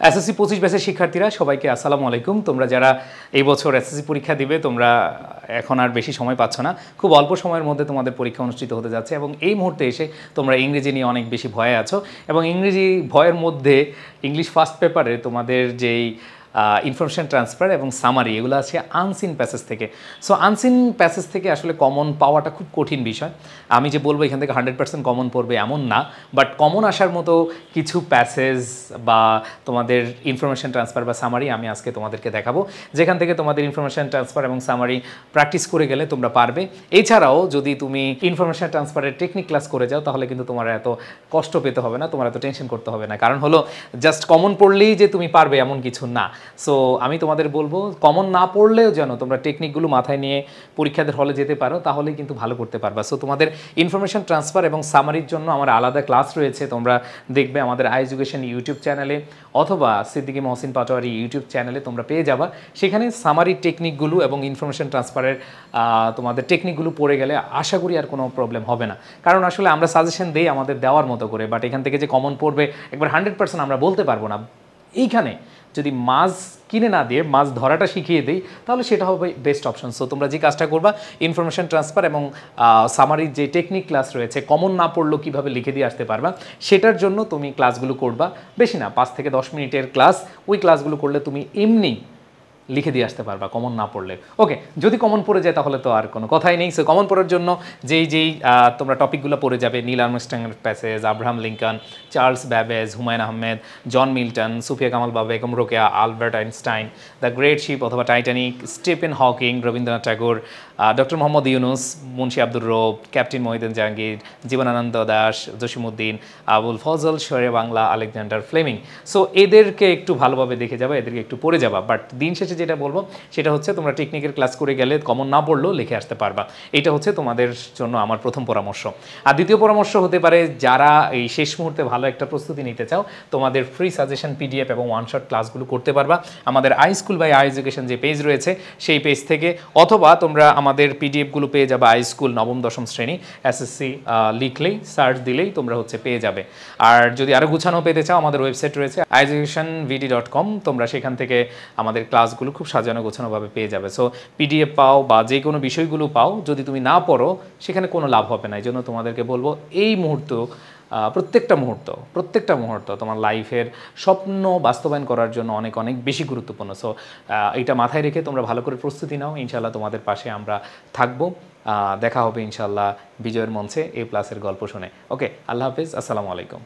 SSC 25 ব্যাচের শিক্ষার্থীরা সবাইকে আসসালামু আলাইকুম। তোমরা যারা এই বছর এসএসসি পরীক্ষা দিবে তোমরা এখন আর বেশি সময় পাচ্ছ না, খুব অল্প সময়ের মধ্যে তোমাদের পরীক্ষা অনুষ্ঠিত হতে যাচ্ছে এবং এই মুহূর্তে এসে তোমরা ইংরেজি নিয়ে অনেক বেশি ভয়ে আছো এবং ইংরেজি ভয়ের মধ্যে ইংলিশ ফার্স্ট পেপারে তোমাদের যেই ইনফরমেশন ট্রান্সফার এবং সামারি এগুলো আছে আনসিন প্যাসেজ থেকে। সো আনসিন প্যাসেজ থেকে আসলে কমন পাওয়াটা খুব কঠিন বিষয়। আমি যে বলবো এখান থেকে 100% কমন পড়বে এমন না, বাট কমন আসার মতো কিছু প্যাসেজ বা তোমাদের ইনফরমেশন ট্রান্সফার বা সামারি আমি আজকে তোমাদেরকে দেখাবো, যেখান থেকে তোমাদের ইনফরমেশন ট্রান্সফার এবং সামারি প্র্যাকটিস করে গেলে তোমরা পারবে। এছাড়াও যদি তুমি ইনফরমেশন ট্রান্সফারের টেকনিক ক্লাস করে যাও তাহলে কিন্তু তোমার এত কষ্ট পেতে হবে না, তোমার এত টেনশন করতে হবে না। কারণ হলো জাস্ট কমন পড়লেই যে তুমি পারবে এমন কিছু না। সো আমি তোমাদের বলবো কমন না পড়লেও যেন তোমরা টেকনিকগুলো মাথায় নিয়ে পরীক্ষাদের হলে যেতে পারো, তাহলেই কিন্তু ভালো করতে পারবা। সো তোমাদের ইনফরমেশন ট্রান্সফার এবং সামারির জন্য আমার আলাদা ক্লাস রয়েছে, তোমরা দেখবে আমাদের আই এডুকেশন ইউটিউব চ্যানেলে অথবা সিদ্দিকী মহসিন পাটোয়ারি ইউটিউব চ্যানেলে তোমরা পেয়ে যাবা। সেখানে সামারির টেকনিকগুলো এবং ইনফরমেশন ট্রান্সফারের তোমাদের টেকনিকগুলো পড়ে গেলে আশা করি আর কোনো প্রবলেম হবে না। কারণ আসলে আমরা সাজেশন দিই আমাদের দেওয়ার মতো করে, বাট এখান থেকে যে কমন পড়বে একবার 100% আমরা বলতে পারবো না। এইখানে যদি মাছ কিনে না দিয়ে মাছ ধরাটা শিখিয়ে দিই তাহলে সেটা হবে বেস্ট অপশন। সো তোমরা যে কাজটা করবা ইনফরমেশন ট্রান্সফার এবং সামারির যে টেকনিক ক্লাস রয়েছে, কমন না পড়লেও কীভাবে লিখে দিয়ে আসতে পারবা সেটার জন্য তুমি ক্লাসগুলো করবা। বেশি না, 5 থেকে 10 মিনিটের ক্লাস। ওই ক্লাসগুলো করলে তুমি এমনি লিখে দিয়ে আসতে পারবা কমন না পড়লে। ওকে, যদি কমন পড়ে যায় তাহলে তো আর কোনো কথাই নেই। সো কমন পড়ার জন্য যেই তোমরা টপিকগুলো পড়ে যাবে, নীল আর্মস্ট্রংয়ের passage, Abraham Lincoln, Charles Babbage, Humayun Ahmed, John Milton, Sufia Kamal বাবা, Begum Rokeya, Albert Einstein, the great ship অথবা Titanic, Stephen Hawking, Rabindranath Tagore, doctor Mohammad Yunus, Munshi Abdur Rob, captain Mohiuddin Jahangir, Jibanananda Das, Jasimuddin, Abul Fazal, Shere Bangla, Alexander Fleming. So এদেরকে একটু ভালোভাবে দেখে যাবা, এদেরকে একটু পড়ে যাবা। বাট দিন শেষে যেটা বলবো সেটা হচ্ছে তোমরা টেকনিকের ক্লাস করে গেলে কমন না পড়লেও লিখে আসতে পারবা। এটা হচ্ছে তোমাদের জন্য আমার প্রথম পরামর্শ। আর দ্বিতীয় পরামর্শ হতে পারে যারা এই শেষ মুহূর্তে ভালো একটা প্রস্তুতি নিতে চাও, তোমাদের ফ্রি সাজেশন পিডিএফ এবং ওয়ান শট ক্লাসগুলো করতে পারবা আমাদের I school by I education যে পেজ রয়েছে সেই পেজ থেকে, অথবা তোমরা আমাদের পিডিএফগুলো পেয়ে যাবে আই স্কুল নবম দশম শ্রেণী এসএসসি লিখলেই সার্চ দিলেই তোমরা হচ্ছে পেয়ে যাবে। আর যদি আরও গুছানো পেতে চাও আমাদের ওয়েবসাইট রয়েছে educationvd.com, তোমরা সেখান থেকে আমাদের ক্লাসগুলো খুব সাজানো গোছানোভাবে পেয়ে যাবে। সো পিডিএফ পাও বা যে কোনো বিষয়গুলো পাও, যদি তুমি না পড়ো সেখানে কোনো লাভ হবে না। এই জন্য তোমাদেরকে বলবো এই প্রত্যেকটা মুহূর্ত তোমার লাইফের স্বপ্ন বাস্তবায়ন করার জন্য অনেক অনেক বেশি গুরুত্বপূর্ণ। সো এটা মাথায় রেখে তোমরা ভালো করে প্রস্তুতি নাও, ইনশাল্লাহ তোমাদের পাশে আমরা থাকবো। দেখা হবে ইনশাল্লাহ বিজয়ের মঞ্চে A+-এর গল্প শুনে। ওকে, আল্লাহ হাফিজ, আসসালামু আলাইকুম।